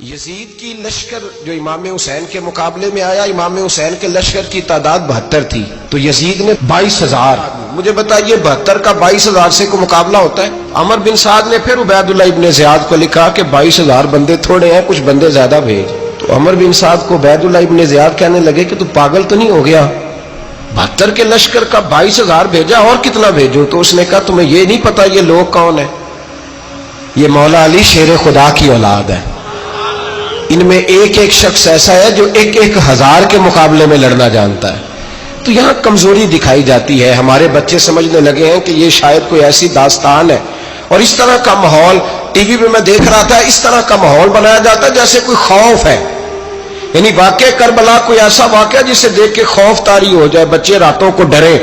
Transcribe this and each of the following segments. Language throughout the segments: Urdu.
یزید کی لشکر جو امام حسین کے مقابلے میں آیا، امام حسین کے لشکر کی تعداد 72 تھی، تو یزید نے 22,000. مجھے بتائیے 72 کا 22,000 سے کو مقابلہ ہوتا ہے؟ عمر بن سعد نے پھر عبید اللہ ابن زیاد کو لکھا کہ 22,000 بندے تھوڑے ہیں، کچھ بندے زیادہ بھیج. تو عمر بن سعد کو عبید اللہ ابن زیاد کہنے لگے کہ تو پاگل تو نہیں ہو گیا، 72 کے لشکر کا 22,000 بھیجا، اور کتنا بھیجو؟ تو اس نے کہا تمہیں یہ نہیں پتا یہ لوگ کون ہیں؟ یہ مولا علی شیر خدا کی اولاد ہے، ان میں ایک ایک شخص ایسا ہے جو 1,000 کے مقابلے میں لڑنا جانتا ہے. تو یہاں کمزوری دکھائی جاتی ہے. ہمارے بچے سمجھنے لگے ہیں کہ یہ شاید کوئی ایسی داستان ہے، اور اس طرح کا ماحول ٹی وی پہ میں دیکھ رہا تھا، اس طرح کا ماحول بنایا جاتا ہے جیسے کوئی خوف ہے. یعنی واقع کربلا کوئی ایسا واقعہ جسے دیکھ کے خوف طاری ہو جائے، بچے راتوں کو ڈرے.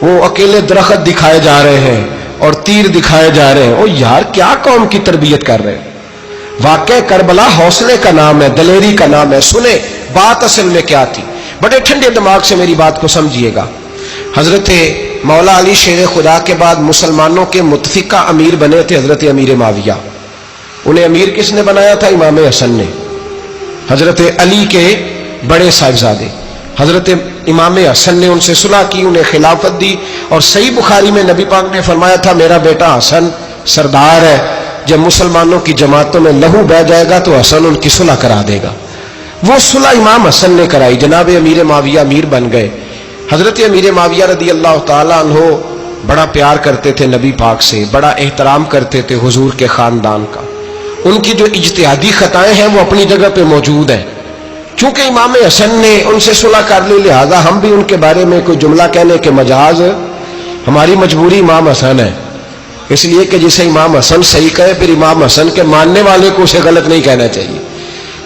وہ اکیلے درخت دکھائے جا رہے ہیں اور تیر دکھائے جا رہے ہیں. او یار کیا قوم کی تربیت کر رہے ہیں؟ واقع کربلا حوصلے کا نام ہے، دلیری کا نام ہے. سنیں بات اصل میں کیا تھی، بڑے ٹھنڈے دماغ سے میری بات کو سمجھیے گا. حضرت مولا علی شیر خدا کے بعد مسلمانوں کے متفقہ امیر بنے تھے حضرت امیر معاویہ. انہیں امیر کس نے بنایا تھا؟ امام حسن نے. حضرت علی کے بڑے صاحبزادے حضرت امام حسن نے ان سے صلح کی، انہیں خلافت دی. اور صحیح بخاری میں نبی پاک نے فرمایا تھا میرا بیٹا حسن سردار ہے، جب مسلمانوں کی جماعتوں میں لہو بہ جائے گا تو حسن ان کی صلح کرا دے گا. وہ صلح امام حسن نے کرائی، جناب امیر معاویہ امیر بن گئے. حضرت امیر معاویہ رضی اللہ تعالیٰ عنہ بڑا پیار کرتے تھے نبی پاک سے، بڑا احترام کرتے تھے حضور کے خاندان کا. ان کی جو اجتہادی خطائیں ہیں وہ اپنی جگہ پہ موجود ہیں. چونکہ امام حسن نے ان سے صلح کر لی، لہذا ہم بھی ان کے بارے میں کوئی جملہ کہنے کے مجاز، ہماری مجبوری امام حسن ہے. اس لیے کہ جسے امام حسن صحیح کہے پھر امام حسن کے ماننے والے کو اسے غلط نہیں کہنا چاہیے.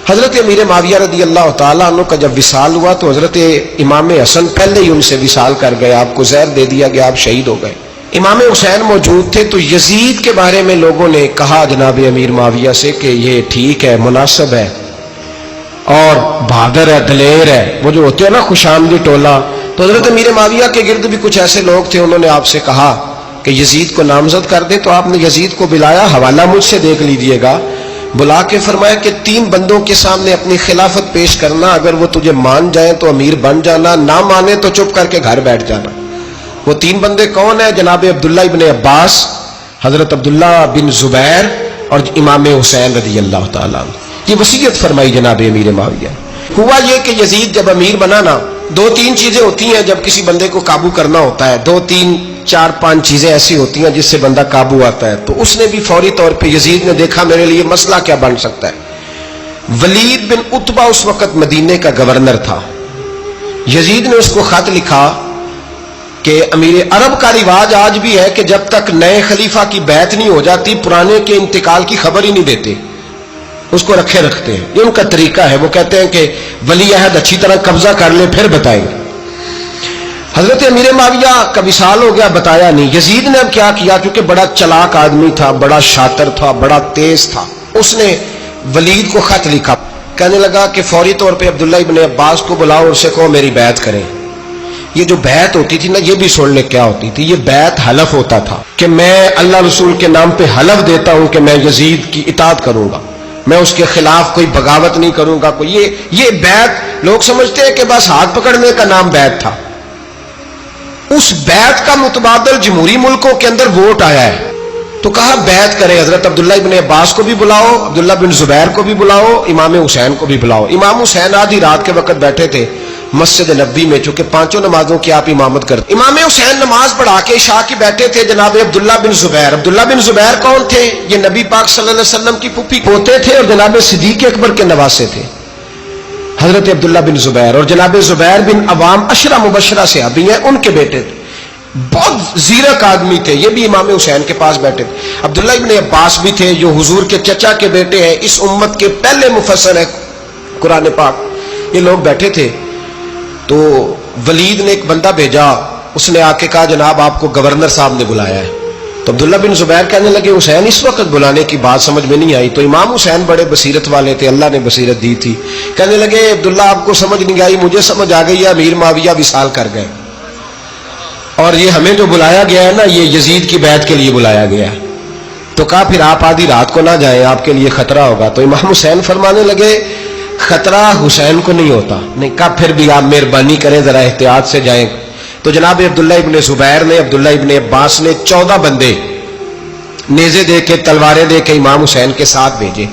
حضرت امیر معاویہ رضی اللہ تعالیٰ عنہ کا جب وصال ہوا تو حضرت امام حسن پہلے ہی ان سے وصال کر گئے، آپ کو زہر دے دیا گیا، آپ شہید ہو گئے. امام حسین موجود تھے. تو یزید کے بارے میں لوگوں نے کہا جناب امیر معاویہ سے کہ یہ ٹھیک ہے، مناسب ہے اور بہادر ہے، دلیر ہے، وہ جو ہوتے ہیں نا خوش آمدی ٹولہ. تو حضرت امیر معاویہ کے گرد بھی کچھ ایسے لوگ تھے، انہوں نے آپ سے کہا کہ یزید کو نامزد کر دیں. تو آپ نے یزید کو بلایا، حوالہ مجھ سے دیکھ لیجئے گا. بلا کے فرمایا کہ 3 بندوں کے سامنے اپنی خلافت پیش کرنا، اگر وہ تجھے مان جائیں تو امیر بن جانا، نہ مانے تو چپ کر کے گھر بیٹھ جانا. وہ 3 بندے کون ہیں؟ جناب عبداللہ ابن عباس، حضرت عبداللہ بن زبیر اور امام حسین رضی اللہ تعالیٰ عنہ. یہ وصیت فرمائی جناب امیر معاویہ. ہوا یہ کہ یزید جب امیر بنا نا، 2-3 چیزیں ہوتی ہیں جب کسی بندے کو قابو کرنا ہوتا ہے، 2-3-4-5 چیزیں ایسی ہوتی ہیں جس سے بندہ قابو آتا ہے. تو اس نے بھی فوری طور پہ یزید نے دیکھا میرے لیے مسئلہ کیا بن سکتا ہے. ولید بن عتبہ اس وقت مدینے کا گورنر تھا. یزید نے اس کو خط لکھا کہ امیر عرب کا رواج آج بھی ہے کہ جب تک نئے خلیفہ کی بیعت نہیں ہو جاتی پرانے کے انتقال کی خبر ہی نہیں دیتے، اس کو رکھے رکھتے ہیں. یہ ان کا طریقہ ہے. وہ کہتے ہیں کہ ولی عہد اچھی طرح قبضہ کر لے پھر بتائیں گے. حضرت امیر معاویہ کا وصال ہو گیا، بتایا نہیں. یزید نے اب کیا کیا، کیونکہ بڑا چلاک آدمی تھا، بڑا شاطر تھا، بڑا تیز تھا، اس نے ولید کو خط لکھا. کہنے لگا کہ فوری طور پہ عبداللہ ابن عباس کو بلاؤ اور اسے کہو میری بیعت کریں. یہ جو بیعت ہوتی تھی نا، یہ بھی سن لے کیا ہوتی تھی. یہ بیعت حلف ہوتا تھا کہ میں اللہ رسول کے نام پہ حلف دیتا ہوں کہ میں یزید کی اطاعت کروں گا، میں اس کے خلاف کوئی بغاوت نہیں کروں گا. کوئی یہ بیعت لوگ سمجھتے ہیں کہ بس ہاتھ پکڑنے کا نام بیعت تھا. اس بیعت کا متبادل جمہوری ملکوں کے اندر ووٹ آیا ہے. تو کہا بیعت کرے. حضرت عبداللہ ابن عباس کو بھی بلاؤ، عبداللہ بن زبیر کو بھی بلاؤ، امام حسین کو بھی بلاؤ. امام حسین آدھی رات کے وقت بیٹھے تھے مسجد نبوی میں، چونکہ 5 نمازوں کی آپ امامت کرتے. امام حسین نماز پڑھا کے عشاء کی بیٹھے تھے. جناب عبداللہ بن زبیر، عبداللہ بن زبیر کون تھے؟ یہ نبی پاک صلی اللہ علیہ وسلم کی پھوپھی پوتے تھے اور جناب صدیق اکبر کے نواسے تھے حضرت عبداللہ بن زبیر. اور جناب زبیر بن عوام عشرہ مبشرہ صحابی ہیں، ان کے بیٹے تھے. بہت زیرک آدمی تھے. یہ بھی امام حسین کے پاس بیٹھے تھے. عبداللہ ابن عباس بھی تھے جو حضور کے چچا کے بیٹے ہیں، اس امت کے پہلے مفسر ہیں قرآن پاک. یہ لوگ بیٹھے تھے. تو ولید نے ایک بندہ بھیجا، اس نے آ کے کہا جناب آپ کو گورنر صاحب نے بلایا ہے. تو عبداللہ بن زبیر کہنے لگے حسین اس وقت بلانے کی بات سمجھ میں نہیں آئی. تو امام حسین بڑے بصیرت والے تھے، اللہ نے بصیرت دی تھی. کہنے لگے عبداللہ آپ کو سمجھ نہیں آئی، مجھے سمجھ آ گئی ہے، امیر معاویہ وصال کر گئے اور یہ ہمیں جو بلایا گیا ہے نا، یہ یزید کی بیعت کے لیے بلایا گیا ہے. تو کہا پھر آپ آدھی رات کو نہ جائیں، آپ کے لیے خطرہ ہوگا۔ تو امام حسین فرمانے لگے خطرہ حسین کو نہیں ہوتا۔ نہیں، کہا پھر بھی آپ مہربانی کریں ذرا احتیاط سے جائیں۔ تو جناب عبداللہ ابن زبیر نے، عبداللہ ابن عباس نے 14 بندے نیزے دے کے، تلواریں دے کے امام حسین کے ساتھ بھیجے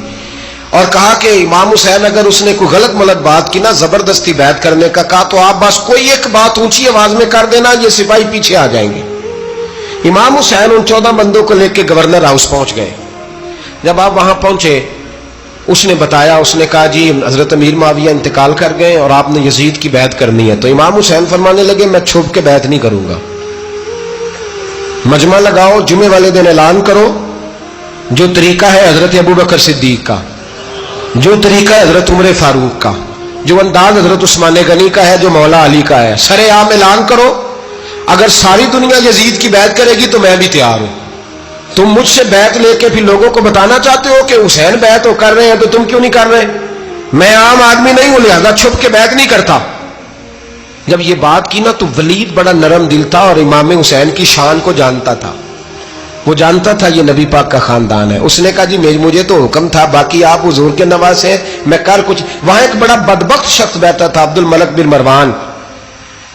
اور کہا کہ امام حسین اگر اس نے کوئی غلط ملت بات کی نا، زبردستی بیعت کرنے کا کہا، تو آپ بس کوئی ایک بات اونچی آواز میں کر دینا، یہ سپاہی پیچھے آ جائیں گے۔ امام حسین ان 14 بندوں کو لے کے گورنر ہاؤس پہنچ گئے۔ جب آپ وہاں پہنچے، اس نے بتایا، اس نے کہا جی حضرت امیر معاویہ انتقال کر گئے اور آپ نے یزید کی بیعت کرنی ہے۔ تو امام حسین فرمانے لگے میں چھپ کے بیعت نہیں کروں گا، مجمع لگاؤ، جمعے والے دن اعلان کرو، جو طریقہ ہے حضرت ابو بکر صدیق کا، جو طریقہ ہے حضرت عمر فاروق کا، جو انداز حضرت عثمان غنی کا ہے، جو مولا علی کا ہے، سر عام اعلان کرو، اگر ساری دنیا یزید کی بیعت کرے گی تو میں بھی تیار ہوں۔ تم مجھ سے بیعت لے کے پھر لوگوں کو بتانا چاہتے ہو کہ حسین بیعت ہو کر رہے ہیں تو تم کیوں نہیں کر رہے؟ میں عام آدمی نہیں ہوں، لہذا چھپ کے بیعت نہیں کرتا۔ جب یہ بات کی نا تو ولید بڑا نرم دل تھا اور امام حسین کی شان کو جانتا تھا، وہ جانتا تھا یہ نبی پاک کا خاندان ہے۔ اس نے کہا جی مجھے تو حکم تھا، باقی آپ حضور کے نواز ہیں، میں کر کچھ۔ وہاں ایک بڑا بدبخت شخص بیٹھا تھا، عبد الملک بن مروان،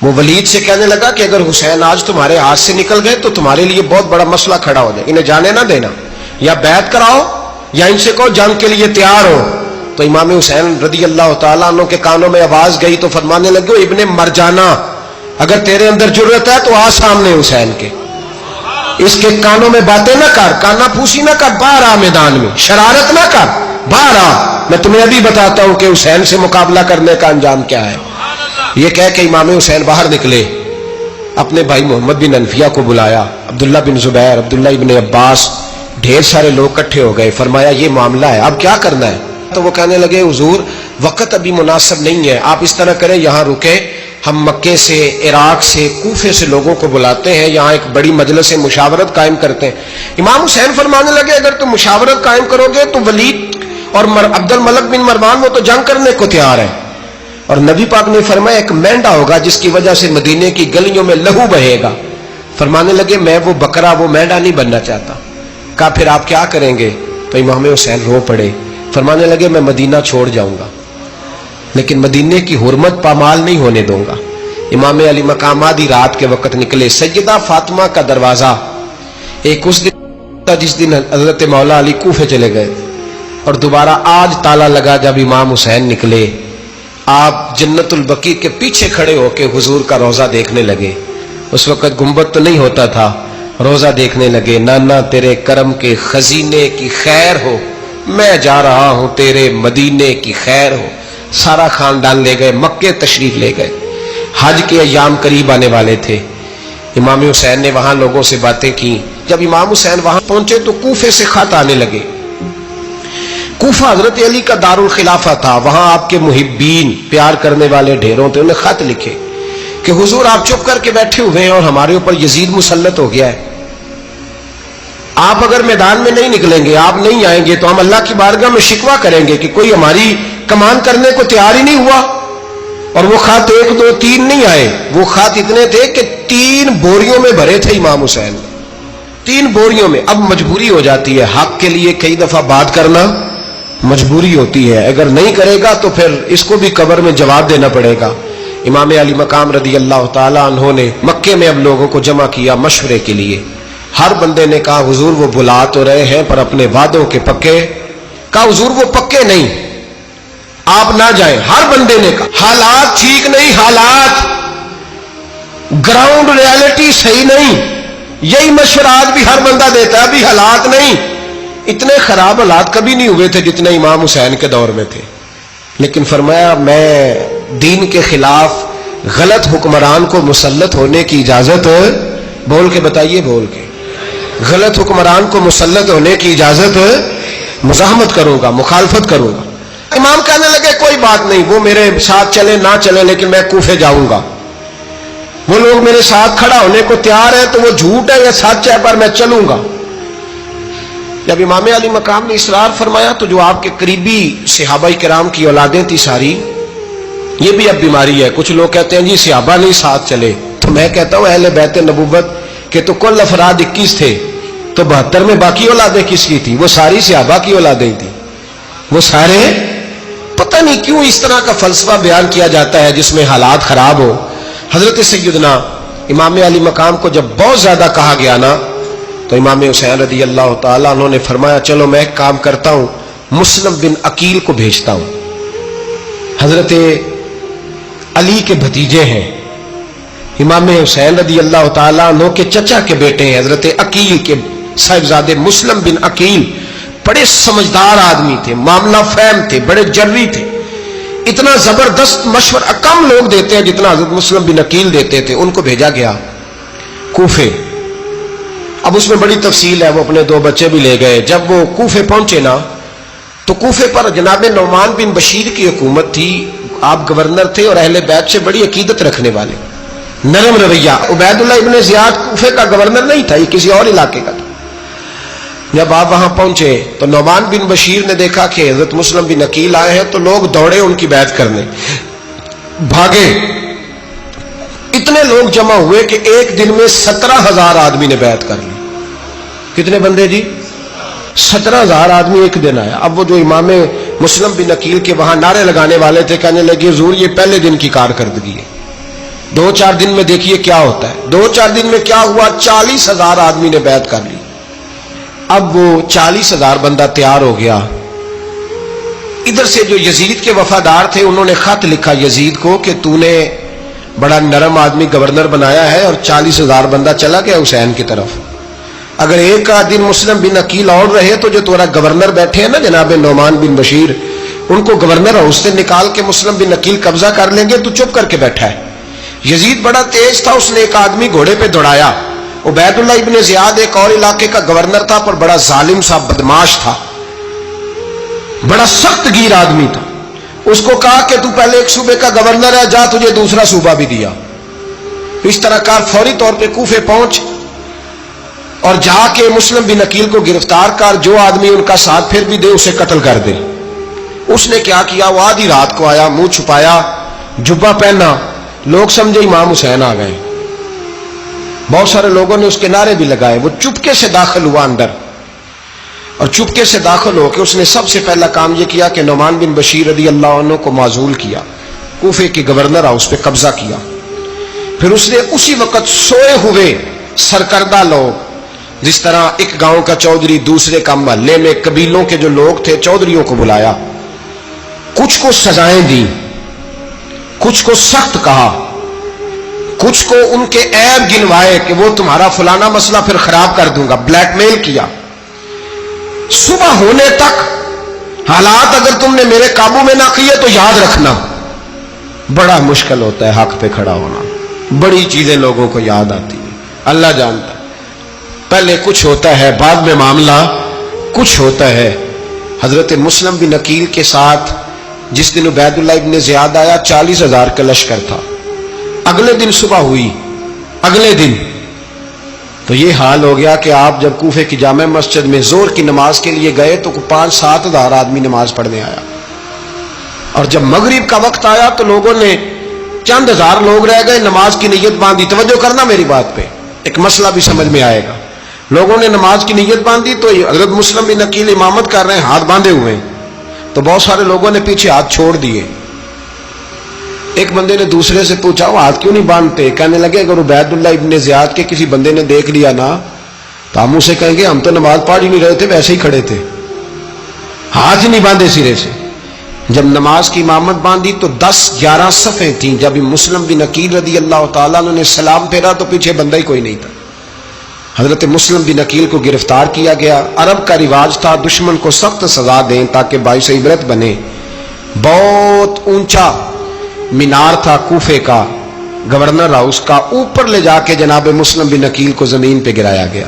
وہ ولید سے کہنے لگا کہ اگر حسین آج تمہارے ہاتھ سے نکل گئے تو تمہارے لیے بہت بڑا مسئلہ کھڑا ہو جائے، انہیں جانے نہ دینا، یا بیعت کراؤ یا ان سے کہو جنگ کے لیے تیار ہو۔ تو امام حسین رضی اللہ تعالیٰ عنہ کے کانوں میں آواز گئی تو فرمانے لگے ابن مرجانہ، اگر تیرے اندر جرت ہے تو آ سامنے حسین کے، اس کے کانوں میں باتیں نہ کر، کانا پھوسی نہ کر، باہر آ میدان میں، شرارت نہ کر، باہر آ، میں تمہیں ابھی بتاتا ہوں کہ حسین سے مقابلہ کرنے کا انجام کیا ہے۔ یہ کہہ کہ امام حسین باہر نکلے، اپنے بھائی محمد بن انفیہ کو بلایا، عبداللہ بن زبیر، عبداللہ ابن عباس، ڈھیر سارے لوگ اکٹھے ہو گئے۔ فرمایا یہ معاملہ ہے، اب کیا کرنا ہے؟ تو وہ کہنے لگے حضور وقت ابھی مناسب نہیں ہے، آپ اس طرح کریں یہاں رکے، ہم مکے سے، عراق سے، کوفے سے لوگوں کو بلاتے ہیں، یہاں ایک بڑی مجلس مشاورت قائم کرتے ہیں۔ امام حسین فرمانے لگے اگر تم مشاورت قائم کرو گے تو ولید اور عبد الملک بن مروان وہ تو جنگ کرنے کو تیار ہے، اور نبی پاک نے فرمایا ایک مینڈا ہوگا جس کی وجہ سے مدینے کی گلیوں میں لہو بہے گا۔ فرمانے لگے میں وہ بکرا، وہ مینڈا نہیں بننا چاہتا۔ کہا پھر آپ کیا کریں گے؟ تو امام حسین رو پڑے، فرمانے لگے میں مدینہ چھوڑ جاؤں گا لیکن مدینے کی حرمت پامال نہیں ہونے دوں گا۔ امام علی مقام آدھی رات کے وقت نکلے، سیدہ فاطمہ کا دروازہ ایک اس دن تھا جس دن حضرت مولا علی کوفے چلے گئے، اور دوبارہ آج تالا لگا جب امام حسین نکلے۔ آپ جنت البقیع کے پیچھے کھڑے ہو کے حضور کا روضہ دیکھنے لگے، اس وقت گنبد تو نہیں ہوتا تھا، روضہ دیکھنے لگے۔ نانا تیرے کرم کے خزینے کی خیر ہو، میں جا رہا ہوں تیرے مدینے کی خیر ہو۔ سارا خاندان لے گئے، مکے تشریف لے گئے، حج کے ایام قریب آنے والے تھے۔ امام حسین نے وہاں لوگوں سے باتیں کی۔ جب امام حسین وہاں پہنچے تو کوفے سے خط آنے لگے۔ کوفہ حضرت علی کا دارالخلافہ تھا، وہاں آپ کے محبین، پیار کرنے والے ڈھیروں تھے، انہیں خط لکھے کہ حضور آپ چپ کر کے بیٹھے ہوئے ہیں اور ہمارے اوپر یزید مسلط ہو گیا ہے، آپ اگر میدان میں نہیں نکلیں گے، آپ نہیں آئیں گے تو ہم اللہ کی بارگاہ میں شکوہ کریں گے کہ کوئی ہماری کمان کرنے کو تیار ہی نہیں ہوا۔ اور وہ خط 1 2 3 نہیں آئے، وہ خط اتنے تھے کہ 3 بوریوں میں بھرے تھے امام حسین، 3 بوریوں میں۔ اب مجبوری ہو جاتی ہے، حق کے لیے کئی دفعہ بات کرنا مجبوری ہوتی ہے، اگر نہیں کرے گا تو پھر اس کو بھی قبر میں جواب دینا پڑے گا۔ امام علی مقام رضی اللہ تعالی عنہ نے مکے میں اب لوگوں کو جمع کیا مشورے کے لیے۔ ہر بندے نے کہا حضور وہ بلا تو رہے ہیں پر اپنے وعدوں کے پکے۔ کہا حضور وہ پکے نہیں، آپ نہ جائیں۔ ہر بندے نے کہا حالات ٹھیک نہیں، حالات گراؤنڈ ریالٹی صحیح نہیں، یہی مشورات بھی ہر بندہ دیتا ہے، ابھی حالات نہیں۔ اتنے خراب حالات کبھی نہیں ہوئے تھے جتنے امام حسین کے دور میں تھے، لیکن فرمایا میں دین کے خلاف غلط حکمران کو مسلط ہونے کی اجازت، بول کے بتائیے، بول کے، غلط حکمران کو مسلط ہونے کی اجازت، مزاحمت کروں گا، مخالفت کروں گا۔ امام کہنے لگے کوئی بات نہیں، وہ میرے ساتھ چلے نہ چلے لیکن میں کوفے جاؤں گا، وہ لوگ میرے ساتھ کھڑا ہونے کو تیار ہے تو وہ جھوٹ ہے یا سچ ہے پر میں چلوں گا۔ جب امام علی مقام نے اصرار فرمایا تو جو آپ کے قریبی صحابہ کرام کی اولادیں تھی ساری، یہ بھی اب بیماری ہے، کچھ لوگ کہتے ہیں جی صحابہ نہیں ساتھ چلے، تو میں کہتا ہوں اہل بیت نبوت کے تو کل افراد 21 تھے، تو 72 میں باقی اولادیں کس کی تھی؟ وہ ساری صحابہ کی اولادیں تھی، وہ سارے. پتہ نہیں کیوں اس طرح کا فلسفہ بیان کیا جاتا ہے جس میں حالات خراب ہو. حضرت سیدنا امام علی مقام کو جب بہت زیادہ کہا گیا نا تو امام حسین رضی اللہ تعالیٰ انہوں نے فرمایا چلو میں ایک کام کرتا ہوں، مسلم بن عقیل کو بھیجتا ہوں. حضرت علی کے بھتیجے ہیں، امام حسین رضی اللہ تعالیٰ عنہ کے چچا کے بیٹے ہیں حضرت عقیل کے صاحبزادے مسلم بن عقیل. بڑے سمجھدار آدمی تھے، معاملہ فہم تھے، بڑے جری تھے. اتنا زبردست مشورہ کم لوگ دیتے ہیں جتنا حضرت مسلم بن عقیل دیتے تھے. ان کو بھیجا گیا کوفے. اب اس میں بڑی تفصیل ہے، وہ اپنے 2 بچے بھی لے گئے. جب وہ کوفے پہنچے نا تو کوفے پر جناب نعمان بن بشیر کی حکومت تھی. آپ گورنر تھے اور اہل بیت سے بڑی عقیدت رکھنے والے، نرم رویہ. عبید اللہ ابن زیاد کوفے کا گورنر نہیں تھا، یہ کسی اور علاقے کا تھا. جب آپ وہاں پہنچے تو نعمان بن بشیر نے دیکھا کہ حضرت مسلم بن عقیل آئے ہیں تو لوگ دوڑے ان کی بیعت کرنے، بھاگے. اتنے لوگ جمع ہوئے کہ ایک دن میں 17,000 آدمی نے بیعت کر لی. کتنے بندے جی؟ 17,000 آدمی ایک دن آیا. اب وہ جو امام مسلم بن عقیل کے وہاں نعرے لگانے والے تھے کہنے لگے حضور یہ پہلے دن کی کارکردگی ہے، 2-4 دن میں دیکھیے کیا ہوتا ہے. 2-4 دن میں کیا ہوا؟ 40,000 آدمی نے بیعت کر لی. اب وہ 40,000 بندہ تیار ہو گیا. ادھر سے جو یزید کے وفادار تھے انہوں نے خط لکھا یزید کو کہ تو نے بڑا نرم آدمی گورنر بنایا ہے اور 40,000 بندہ چلا گیا حسین کی طرف. اگر ایک دن مسلم بن عقیل اور رہے تو جو تمہارا گورنر بیٹھے ہیں نا جناب نعمان بن بشیر، ان کو گورنر ہاؤس سے نکال کے مسلم بن عقیل قبضہ کر لیں گے. تو چپ کر کے بیٹھا ہے. یزید بڑا تیز تھا، اس نے ایک آدمی گھوڑے پہ دوڑایا. عبید اللہ ابن زیاد ایک اور علاقے کا گورنر تھا پر بڑا ظالم سا بدماش تھا، بڑا سخت گیر آدمی تھا. اس کو کہا کہ تو پہلے ایک صوبے کا گورنر ہے، جا تجھے دوسرا صوبہ بھی دیا. اس طرح کار فوری طور پہ کوفے پہنچ اور جا کے مسلم بن عقیل کو گرفتار کر، جو آدمی ان کا ساتھ پھر بھی دے اسے قتل کر دے. اس نے کیا کیا؟ وہ آدھی رات کو آیا، منہ چھپایا، جبہ پہنا. لوگ سمجھے امام حسین آ گئے. بہت سارے لوگوں نے اس کے نعرے بھی لگائے. وہ چپکے سے داخل ہوا اندر اور چپکے سے داخل ہو کے اس نے سب سے پہلا کام یہ کیا کہ نعمان بن بشیر رضی اللہ عنہ کو معزول کیا، کوفے کے گورنر ہاؤس پہ قبضہ کیا. پھر اس نے اسی وقت سوئے ہوئے سرکردہ لوگ، جس طرح ایک گاؤں کا چودھری دوسرے کا محلے میں قبیلوں کے جو لوگ تھے چودھریوں کو بلایا، کچھ کو سزائیں دی، کچھ کو سخت کہا، کچھ کو ان کے عیب گنوائے کہ وہ تمہارا فلانا مسئلہ پھر خراب کر دوں گا. بلیک میل کیا. صبح ہونے تک حالات اگر تم نے میرے قابو میں نہ کیے تو یاد رکھنا بڑا مشکل ہوتا ہے حق پہ کھڑا ہونا. بڑی چیزیں لوگوں کو یاد آتی ہیں، اللہ جانتا ہے. پہلے کچھ ہوتا ہے، بعد میں معاملہ کچھ ہوتا ہے. حضرت مسلم بن عقیل کے ساتھ جس دن عبید اللہ ابن زیاد آیا 40,000 کا لشکر تھا. اگلے دن صبح ہوئی، اگلے دن تو یہ حال ہو گیا کہ آپ جب کوفے کی جامع مسجد میں زور کی نماز کے لیے گئے تو 5-7 ہزار آدمی نماز پڑھنے آیا. اور جب مغرب کا وقت آیا تو لوگوں نے چند ہزار لوگ رہ گئے، نماز کی نیت باندھی. توجہ کرنا میری بات پہ، ایک مسئلہ بھی سمجھ میں آئے گا. لوگوں نے نماز کی نیت باندھی تو حضرت مسلم بن عقیل امامت کر رہے ہیں، ہاتھ باندھے ہوئے ہیں. تو بہت سارے لوگوں نے پیچھے ہاتھ چھوڑ دیے. ایک بندے نے دوسرے سے پوچھا وہ ہاتھ کیوں نہیں باندھتے؟ کہنے لگے اگر عبید اللہ ابن زیاد کے کسی بندے نے دیکھ لیا نا تو ہم اسے کہیں گے ہم تو نماز پڑھ ہی نہیں رہے تھے، ویسے ہی کھڑے تھے، ہاتھ ہی نہیں باندھے سرے سے. جب نماز کی امامت باندھی تو 10-11 صفیں تھیں. جب مسلم بن عقیل رضی اللہ تعالیٰ نے سلام پھیرا تو پیچھے بندہ ہی کوئی نہیں تھا. حضرت مسلم بن عقیل کو گرفتار کیا گیا. عرب کا رواج تھا دشمن کو سخت سزا دیں تاکہ باعث عبرت بنے. بہت اونچا مینار تھا کوفے کا گورنر ہاؤس کا، اوپر لے جا کے جناب مسلم بن عقیل کو زمین پہ گرایا گیا.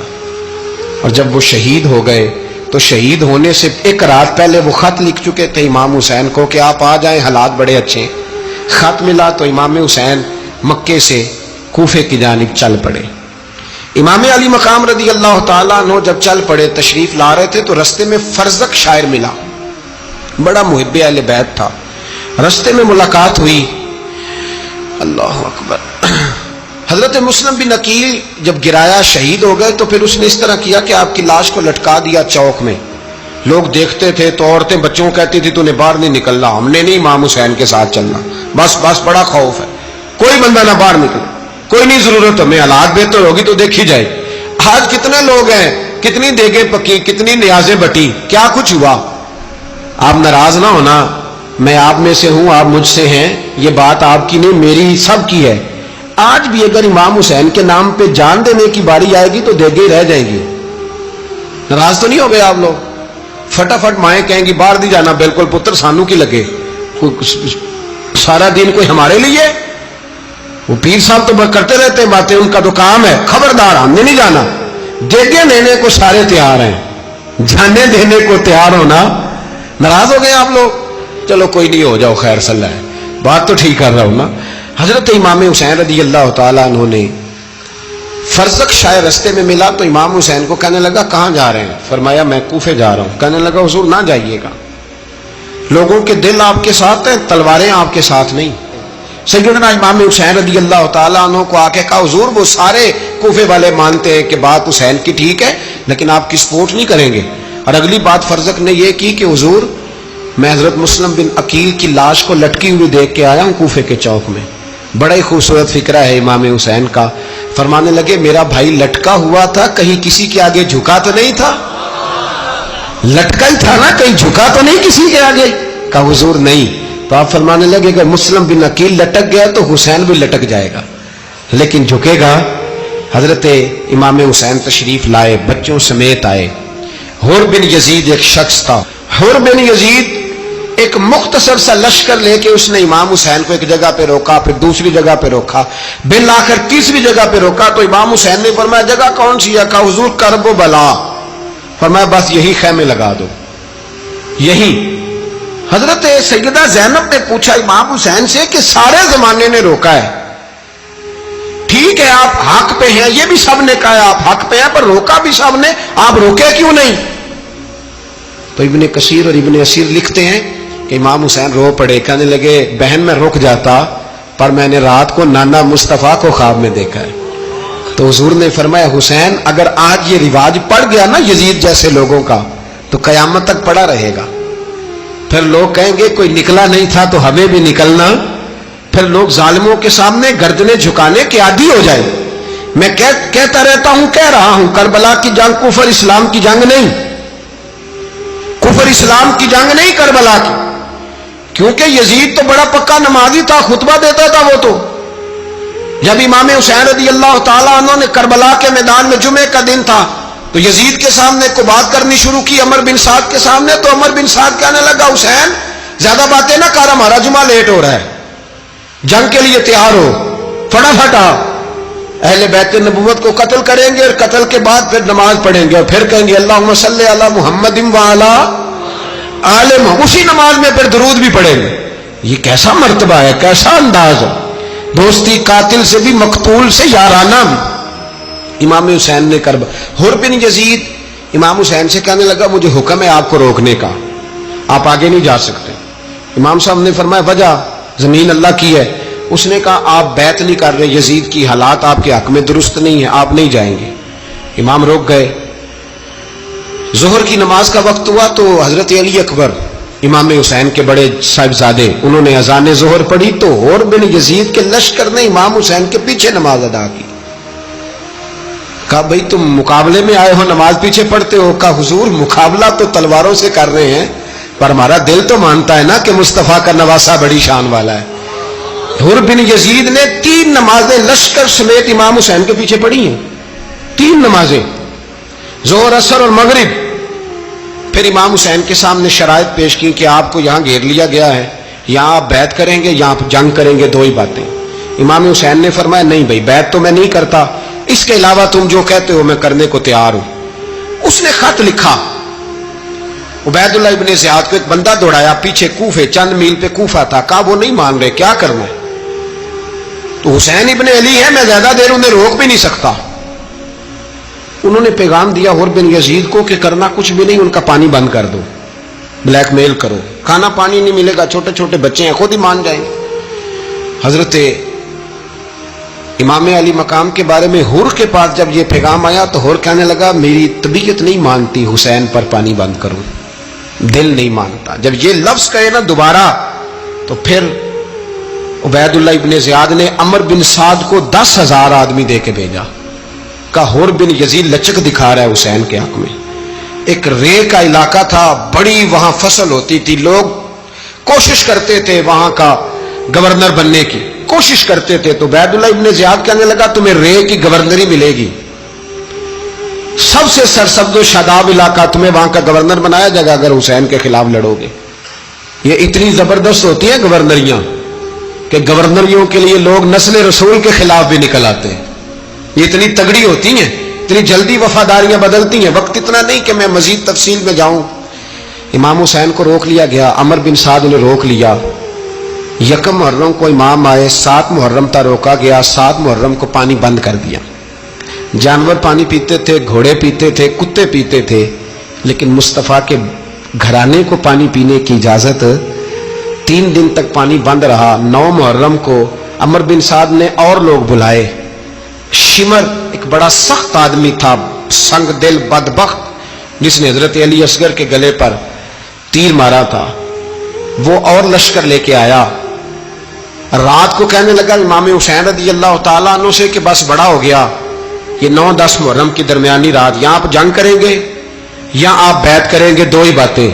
اور جب وہ شہید ہو گئے تو شہید ہونے سے ایک رات پہلے وہ خط لکھ چکے تھے امام حسین کو کہ آپ آ جائیں، حالات بڑے اچھے. خط ملا تو امام حسین مکے سے کوفے کی جانب چل پڑے. امام علی مقام رضی اللہ تعالیٰ عنہ جب چل پڑے تشریف لا رہے تھے تو رستے میں فرزق شاعر ملا، بڑا محب اہل بیت تھا. رستے میں ملاقات ہوئی، اللہ اکبر، حضرت مسلم بن عقیل جب گرایا شہید ہو گئے تو پھر اس نے اس طرح کیا کہ آپ کی لاش کو لٹکا دیا چوک میں. لوگ دیکھتے تھے تو عورتیں بچوں کہتی تھی تو نے باہر نہیں نکلنا, ہم نے نہیں امام حسین کے ساتھ چلنا, بس بڑا خوف ہے, کوئی بندہ نہ باہر نکلے, کوئی نہیں ضرورت, ہمیں حالات بہتر ہوگی تو دیکھی جائے. آج کتنے لوگ ہیں, کتنی دیگیں پکی, کتنی نیازیں بٹی, کیا کچھ ہوا. آپ ناراض نہ ہونا, میں آپ میں سے ہوں, آپ مجھ سے ہیں, یہ بات آپ کی نہیں میری سب کی ہے. آج بھی اگر امام حسین کے نام پہ جان دینے کی باری آئے گی تو دیگیں رہ جائیں گی. ناراض تو نہیں ہو گئے آپ لوگ؟ فٹافٹ مائیں کہیں گی باہر نہیں جانا, بالکل پتر سانو کی لگے, سارا دن کوئی ہمارے لیے. وہ پیر صاحب تو کرتے رہتے ہیں باتیں, ان کا تو کام ہے, خبردار ہم نے نہیں جانا. دیگیں دینے کو سارے تیار ہیں, جانے دینے کو تیار ہونا. ناراض ہو گئے آپ لوگ؟ چلو کوئی نہیں, ہو جاؤ, خیر صلی اللہ ہے, بات تو ٹھیک کر رہا ہوں نا. حضرت امام حسین رضی اللہ تعالیٰ عنہ نے فرزق شاہ رستے میں ملا تو امام حسین کو کہنے لگا کہاں جا رہے ہیں؟ فرمایا میں کوفے جا رہا ہوں. کہنے لگا حضور نہ جائیے گا, لوگوں کے دل آپ کے ساتھ ہیں, تلواریں آپ کے ساتھ نہیں. سیدنا امام حسین رضی اللہ تعالیٰ عنہ کو آ کے کہا حضور وہ سارے کوفے والے مانتے ہیں کہ بات حسین کی ٹھیک ہے لیکن آپ کی سپورٹ نہیں کریں گے. اور اگلی بات فرزق نے یہ کی کہ حضور میں حضرت مسلم بن عقیل کی لاش کو لٹکی ہوئی دیکھ کے آیا ہوں کوفے کے چوک میں. بڑا ہی خوبصورت فکرہ ہے امام حسین کا. فرمانے لگے میرا بھائی لٹکا ہوا تھا, کہیں کسی کے آگے جھکا تو نہیں تھا؟ لٹکا ہی تھا نا, کہیں جھکا تو نہیں کسی کے آگے؟ کہا حضور نہیں. تو آپ فرمانے لگے کہ مسلم بن عقیل لٹک گیا تو حسین بھی لٹک جائے گا, لیکن جھکے گا. حضرت امام حسین تشریف لائے, بچوں سمیت آئے. حر بن یزید ایک شخص تھا. حر بن یزید ایک مختصر سا لشکر لے کے اس نے امام حسین کو ایک جگہ پہ روکا, پھر دوسری جگہ پہ روکا, بالآخر تیسری جگہ پہ روکا. تو امام حسین نے فرمایا جگہ کون سی ہے؟ کہا حضور کرب و بلا. فرمایا بس یہی خیمے لگا دو, یہی. حضرت سیدہ زینب نے پوچھا امام حسین سے کہ سارے زمانے نے روکا ہے, ٹھیک ہے آپ حق پہ ہیں, یہ بھی سب نے کہا آپ حق پہ ہیں, پر روکا بھی سب نے, آپ روکے کیوں نہیں؟ تو ابن کثیر اور ابن اسیر لکھتے ہیں کہ امام حسین رو پڑے, کہنے لگے بہن میں رک جاتا پر میں نے رات کو نانا مصطفیٰ کو خواب میں دیکھا ہے. تو حضور نے فرمایا حسین اگر آج یہ رواج پڑ گیا نا یزید جیسے لوگوں کا تو قیامت تک پڑا رہے گا. پھر لوگ کہیں گے کوئی نکلا نہیں تھا تو ہمیں بھی نکلنا. پھر لوگ ظالموں کے سامنے گردنیں جھکانے کے عادی ہو جائیں. میں کہتا رہتا ہوں, کہہ رہا ہوں, کربلا کی جنگ کفر اسلام کی جنگ نہیں, کفر اسلام کی جنگ نہیں کربلا کی. کیونکہ یزید تو بڑا پکا نمازی تھا, خطبہ دیتا تھا. وہ تو جب امام حسین رضی اللہ تعالیٰ عنہ نے کربلا کے میدان میں جمعے کا دن تھا تو یزید کے سامنے کو بات کرنی شروع کی, عمر بن سعد کے سامنے. تو عمر بن سعد کہنے لگا حسین زیادہ باتیں نہ کر, ہمارا جمعہ لیٹ ہو رہا ہے, جنگ کے لیے تیار ہو, فٹافٹ آ. اہل بیت نبوت کو قتل کریں گے اور قتل کے بعد پھر نماز پڑھیں گے اور پھر کہیں گے اللہم صلی علی محمد وعلی آل محمد, اسی نماز میں پھر درود بھی پڑھیں گے. یہ کیسا مرتبہ ہے, کیسا انداز ہے, دوستی قاتل سے بھی مقتول سے یارانہ بھی. امام حسین نے حر بن یزید امام حسین سے کہنے لگا مجھے حکم ہے آپ کو روکنے کا, آپ آگے نہیں جا سکتے. امام صاحب نے فرمایا وجہ زمین اللہ کی ہے. اس نے کہا آپ بیعت نہیں کر رہے, یزید کی حالات آپ کے حق میں درست نہیں ہیں, آپ نہیں جائیں گے. امام روک گئے. ظہر کی نماز کا وقت ہوا تو حضرت علی اکبر امام حسین کے بڑے صاحبزادے انہوں نے اذان ظہر پڑھی تو حر بن یزید کے لشکر نے امام حسین کے پیچھے نماز ادا کی. کہا بھئی تم مقابلے میں آئے ہو, نماز پیچھے پڑھتے ہو؟ کہا حضور مقابلہ تو تلواروں سے کر رہے ہیں پر ہمارا دل تو مانتا ہے نا کہ مصطفیٰ کا نواسہ بڑی شان والا ہے. حر بن یزید نے 3 نمازیں لشکر سمیت امام حسین کے پیچھے پڑھی ہیں, 3 نمازیں, ظہر اثر اور مغرب. پھر امام حسین کے سامنے شرائط پیش کی کہ آپ کو یہاں گھیر لیا گیا ہے, یہاں آپ بیعت کریں گے, یہاں آپ جنگ کریں گے, 2 ہی باتیں. امام حسین نے فرمایا نہیں بھائی بیعت تو میں نہیں کرتا, اس کے علاوہ تم جو کہتے ہو میں کرنے کو تیار ہوں. اس نے خط لکھا عبید اللہ ابن زیاد کو, ایک بندہ دوڑایا پیچھے کوفے, چند میل پہ کوفہ تھا. کہا وہ نہیں مان رہے, کیا کرنا ہے؟ تو حسین ابن علی ہے, میں زیادہ دیر انہیں روک بھی نہیں سکتا. انہوں نے پیغام دیا حر بن یزید کو کہ کرنا کچھ بھی نہیں, ان کا پانی بند کر دو, بلیک میل کرو, کھانا پانی نہیں ملے گا, چھوٹے چھوٹے بچے ہیں, خود ہی مان جائیں گے. حضرت امام علی مقام کے بارے میں حور کے پاس جب یہ پیغام آیا تو حور کہنے لگا میری طبیعت نہیں مانتی حسین پر پانی بند کروں، دل نہیں مانتا۔ جب یہ لفظ کہے نا دوبارہ تو پھر عبید اللہ ابن زیاد نے عمر بن سعد کو 10,000 آدمی دے کے بھیجا، کہا حور بن یزید لچک دکھا رہا ہے حسین کے حق میں۔ ایک رے کا علاقہ تھا، بڑی وہاں فصل ہوتی تھی، لوگ کوشش کرتے تھے وہاں کا گورنر بننے کی، کوشش کرتے تھے۔ تو عبید اللہ ابن زیاد کہنے لگا تمہیں رے کی گورنری ملے گی، سب سے سرسبز و شاداب علاقہ، تمہیں وہاں کا گورنر بنایا جائے گا اگر حسین کے خلاف لڑو گے۔ یہ اتنی زبردست ہوتی ہیں گورنریاں کہ گورنریوں کے لیے لوگ نسل رسول کے خلاف بھی نکل آتے ہیں، یہ اتنی تگڑی ہوتی ہیں، اتنی جلدی وفاداریاں بدلتی ہیں۔ وقت اتنا نہیں کہ میں مزید تفصیل میں جاؤں۔ امام حسین کو روک لیا گیا، عمر بن سعد نے روک لیا۔ یکم محرم کو امام آئے، 7 محرم تا روکا گیا، 7 محرم کو پانی بند کر دیا۔ جانور پانی پیتے تھے، گھوڑے پیتے تھے، کتے پیتے تھے، لیکن مصطفیٰ کے گھرانے کو پانی پینے کی اجازت 3 دن تک پانی بند رہا۔ 9 محرم کو عمر بن سعد نے اور لوگ بلائے۔ شمر ایک بڑا سخت آدمی تھا، سنگ دل بدبخت، جس نے حضرت علی اصغر کے گلے پر تیر مارا تھا، وہ اور لشکر لے کے آیا۔ رات کو کہنے لگا امام حسین رضی اللہ تعالیٰ عنہ سے کہ بس بڑا ہو گیا، یہ 9-10 محرم کی درمیانی رات، یا آپ جنگ کریں گے یا آپ بیعت کریں گے، 2 ہی باتیں۔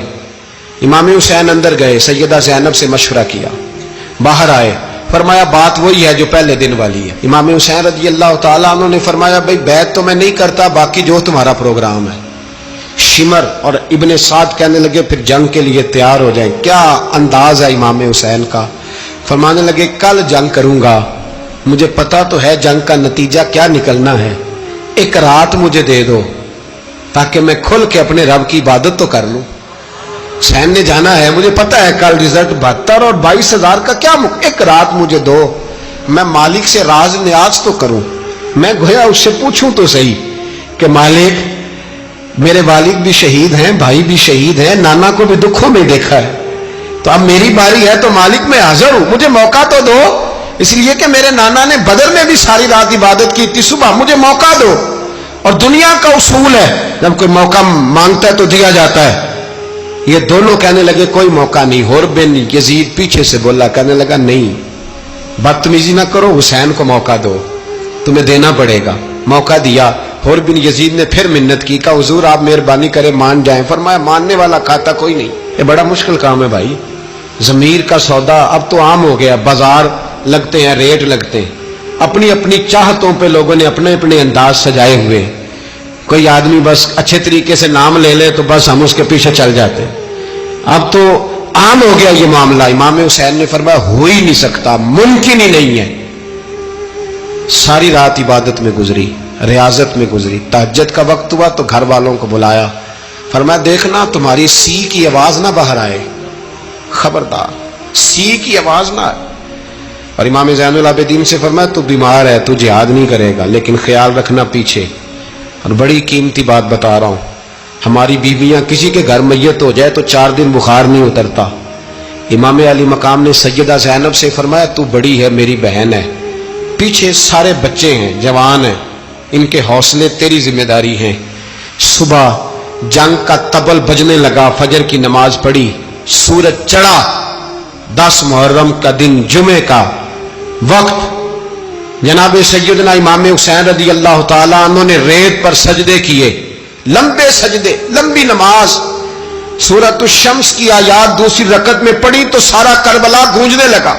امام حسین اندر گئے، سیدہ زینب سے مشورہ کیا، باہر آئے، فرمایا بات وہی ہے جو پہلے دن والی ہے۔ امام حسین رضی اللہ تعالیٰ عنہ نے فرمایا بھئی بیعت تو میں نہیں کرتا، باقی جو تمہارا پروگرام ہے۔ شمر اور ابن سعد کہنے لگے پھر جنگ کے لیے تیار ہو جائیں۔ کیا انداز ہے امام حسین کا، فرمانے لگے کل جنگ کروں گا، مجھے پتا تو ہے جنگ کا نتیجہ کیا نکلنا ہے، ایک رات مجھے دے دو تاکہ میں کھل کے اپنے رب کی عبادت تو کر لوں۔ حسین نے جانا ہے، مجھے پتا ہے کل رزلٹ 72 اور 22,000 کا کیا ایک رات مجھے دو، میں مالک سے راز نیاز تو کروں، میں گویا اس سے پوچھوں تو صحیح کہ مالک میرے والد بھی شہید ہیں، بھائی بھی شہید ہیں، نانا کو بھی دکھوں میں دیکھا ہے، تو اب میری باری ہے تو مالک میں حاضر ہوں، مجھے موقع تو دو، اس لیے کہ میرے نانا نے بدر میں بھی ساری رات عبادت کی تھی، صبح مجھے موقع دو۔ اور دنیا کا اصول ہے جب کوئی موقع مانگتا ہے تو دیا جاتا ہے۔ یہ دونوں کہنے لگے کوئی موقع نہیں۔ حور بن یزید پیچھے سے بولا، کہنے لگا نہیں، بدتمیزی نہ کرو، حسین کو موقع دو، تمہیں دینا پڑے گا۔ موقع دیا۔ حور بن یزید نے پھر منت کی، کہا حضور آپ مہربانی کرے مان جائیں۔ فرمایا ماننے والا کھاتا کوئی نہیں، یہ بڑا مشکل کام ہے بھائی، ضمیر کا سودا اب تو عام ہو گیا، بازار لگتے ہیں، ریٹ لگتے ہیں، اپنی اپنی چاہتوں پہ لوگوں نے اپنے اپنے انداز سجائے ہوئے۔ کوئی آدمی بس اچھے طریقے سے نام لے لے تو بس ہم اس کے پیچھے چل جاتے ہیں، اب تو عام ہو گیا یہ معاملہ۔ امام حسین نے فرمایا ہو ہی نہیں سکتا، ممکن ہی نہیں ہے۔ ساری رات عبادت میں گزری، ریاضت میں گزری۔ تہجد کا وقت ہوا تو گھر والوں کو بلایا، فرمایا دیکھنا تمہاری سی کی آواز نہ باہر آئے، خبردار سی کی آواز نہ آئے۔ اور امام زین العابدین سے فرمایا تو بیمار ہے، تو جہاد نہیں کرے گا، لیکن خیال رکھنا پیچھے۔ اور بڑی قیمتی بات بتا رہا ہوں، ہماری بیویاں کسی کے گھر میت ہو جائے تو 4 دن بخار نہیں اترتا۔ امام علی مقام نے سیدہ زینب سے فرمایا تو بڑی ہے، میری بہن ہے، پیچھے سارے بچے ہیں، جوان ہیں، ان کے حوصلے تیری ذمہ داری ہیں۔ صبح جنگ کا طبل بجنے لگا، فجر کی نماز پڑھی، سورج چڑھا، 10 محرم کا دن، جمعے کا وقت۔ جناب سیدنا امام حسین رضی اللہ تعالیٰ عنہ نے ریت پر سجدے کیے، لمبے سجدے، لمبی نماز۔ سورۃ الشمس کی آیات دوسری رکعت میں پڑھی تو سارا کربلا گونجنے لگا۔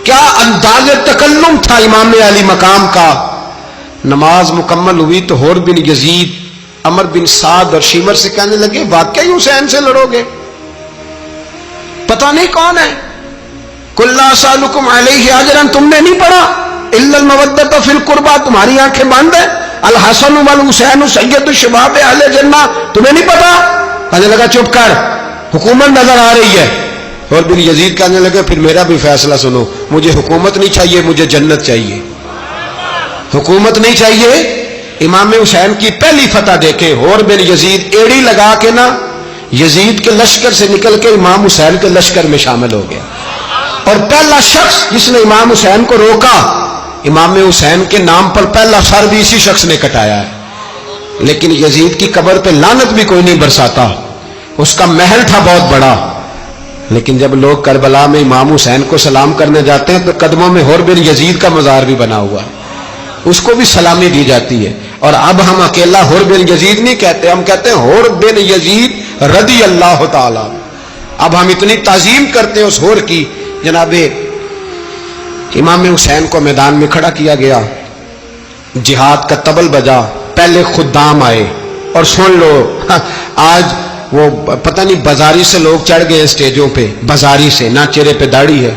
کیا انداز تکلم تھا امام علی مقام کا۔ نماز مکمل ہوئی تو حور بن یزید، عمر بن سعد اور شمر سے کہنے لگے واقعی حسین سے لڑو گے؟ پتہ نہیں کون ہے۔ قل لا اسألکم علیہ اجرا، تم نے نہیں پڑھا؟ الا المودۃ فی القربى، تمہاری آنکھیں بند ہیں۔ الحسن والحسین سید الشباب اہل جنہ، تمہیں نہیں پتا؟ کہنے لگا چپ کر، حکومت نظر آ رہی ہے۔ اور بن یزید کہنے لگے پھر میرا بھی فیصلہ سنو، مجھے حکومت نہیں چاہیے، مجھے جنت چاہیے۔ حکومت نہیں چاہیے۔ امام حسین کی پہلی فتح دیکھیں، اور بن یزید ایڑی لگا کے نا یزید کے لشکر سے نکل کے امام حسین کے لشکر میں شامل ہو گیا، اور پہلا شخص جس نے امام حسین کو روکا امام حسین کے نام پر پہلا سر بھی اسی شخص نے کٹایا ہے، لیکن یزید کی قبر پہ لعنت بھی کوئی نہیں برساتا. اس کا محل تھا بہت بڑا، لیکن جب لوگ کربلا میں امام حسین کو سلام کرنے جاتے ہیں تو قدموں میں حور بن یزید کا مزار بھی بنا ہوا ہے، اس کو بھی سلامی دی جاتی ہے. اور اب ہم اکیلا حور بن یزید نہیں کہتے، ہم کہتے ہیں حور بن یزید رضی اللہ تعالی. اب ہم اتنی تعظیم کرتے ہیں اس حور کی. جناب امام حسین کو میدان میں کھڑا کیا گیا، جہاد کا طبل بجا، پہلے خدام آئے. اور سن لو آج وہ پتہ نہیں بازاری سے لوگ چڑھ گئے اسٹیجوں پہ، بازاری سے، نہ چہرے پہ داڑھی ہے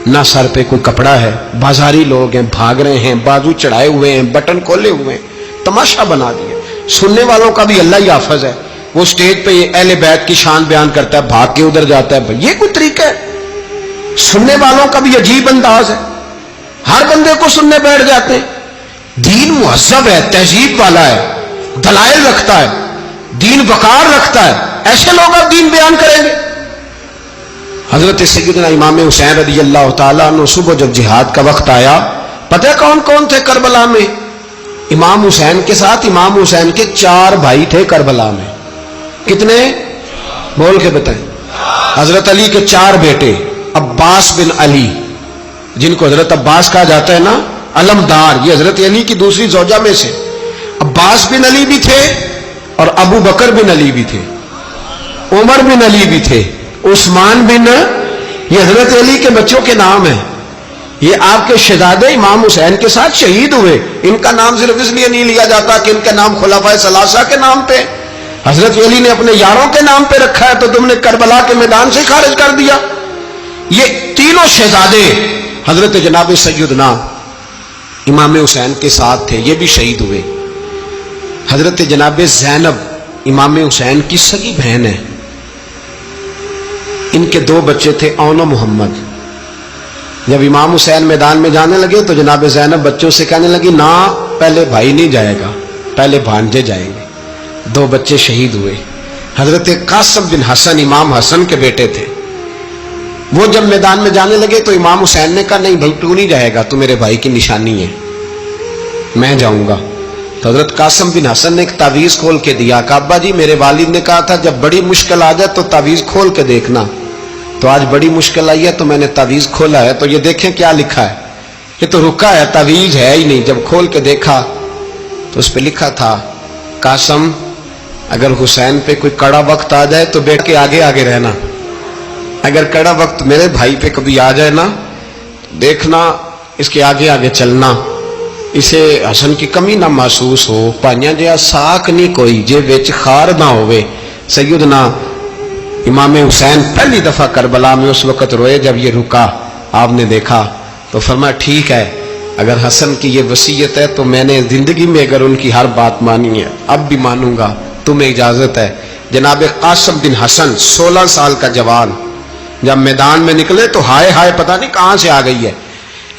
نہ سر پہ کوئی کپڑا ہے، بازاری لوگ ہیں، بھاگ رہے ہیں، بازو چڑھائے ہوئے ہیں، بٹن کھولے ہوئے ہیں، تماشا بنا دیا. سننے والوں کا بھی اللہ ہی حافظ ہے. وہ سٹیج پہ اہل بیت کی شان بیان کرتا ہے، بھاگ کے ادھر جاتا ہے. یہ کوئی طریقہ ہے؟ سننے والوں کا بھی عجیب انداز ہے، ہر بندے کو سننے بیٹھ جاتے ہیں. دین مہذب ہے، تہذیب والا ہے، دلائل رکھتا ہے، دین وقار رکھتا ہے. ایسے لوگ اب دین بیان کریں گے؟ حضرت سیدنا امام حسین رضی اللہ تعالیٰ عنہ صبح جب جہاد کا وقت آیا، پتہ ہے کون کون تھے کربلا میں؟ امام حسین کے ساتھ امام حسین کے 4 بھائی تھے کربلا میں. کتنے؟ بول کے بتائیں. حضرت علی کے 4 بیٹے، عباس بن علی، جن کو حضرت عباس کہا جاتا ہے نا، علمدار، یہ حضرت علی کی دوسری زوجہ میں سے. عباس بن علی بھی تھے اور ابو بکر بن علی بھی تھے، عمر بن علی بھی تھے، عثمان بن، یہ حضرت علی کے بچوں کے نام ہیں. یہ آپ کے شہزادے امام حسین کے ساتھ شہید ہوئے. ان کا نام صرف اس لیے نہیں لیا جاتا کہ ان کا نام خلفائے ثلاثہ کے نام پہ، حضرت علی نے اپنے یاروں کے نام پہ رکھا ہے تو تم نے کربلا کے میدان سے خارج کر دیا. یہ تینوں شہزادے حضرت جناب سیدنا امام حسین کے ساتھ تھے، یہ بھی شہید ہوئے. حضرت جناب زینب امام حسین کی سگی بہن ہے، ان کے 2 بچے تھے، اون و محمد. جب امام حسین میدان میں جانے لگے تو جناب زینب بچوں سے کہنے لگی، نہ پہلے بھائی نہیں جائے گا، پہلے بھانجے جائیں گے. 2 بچے شہید ہوئے. حضرت قاسم بن حسن امام حسن کے بیٹے تھے. وہ جب میدان میں جانے لگے تو امام حسین نے کہا، نہیں بھائی تو نہیں جائے گا، تو میرے بھائی کی نشانی ہے، میں جاؤں گا. تو حضرت قاسم بن حسن نے ایک تعویذ کھول کے دیا کہ ابا جی میرے والد نے کہا تھا جب بڑی مشکل آ جائے تو تعویذ کھول کے دیکھنا. تو آج بڑی مشکل آئی ہے تو میں نے تعویذ کھولا ہے، تو یہ دیکھیں کیا لکھا ہے. یہ تو رکا ہے، تعویذ ہے ہی نہیں. جب کھول کے دیکھا تو اس پہ لکھا تھا، قاسم اگر حسین پہ کوئی کڑا وقت آ جائے تو بیٹھ کے آگے آگے رہنا، اگر کڑا وقت میرے بھائی پہ کبھی آ جائے نا، دیکھنا اس کے آگے آگے چلنا، اسے حسن کی کمی نہ محسوس ہو. پائیاں جہاں ساکھ نہیں کوئی جے وچ خار نہ ہوئے. سیدنا امام حسین پہلی دفعہ کربلا میں اس وقت روئے جب یہ رکا. آپ نے دیکھا تو فرمایا ٹھیک ہے، اگر حسن کی یہ وصیت ہے تو میں نے زندگی میں اگر ان کی ہر بات مانی ہے اب بھی مانوں گا، تمہیں اجازت ہے. جناب قاسم بن حسن 16 سال کا جوان جب میدان میں نکلے تو ہائے ہائے پتہ نہیں کہاں سے آ گئی ہے.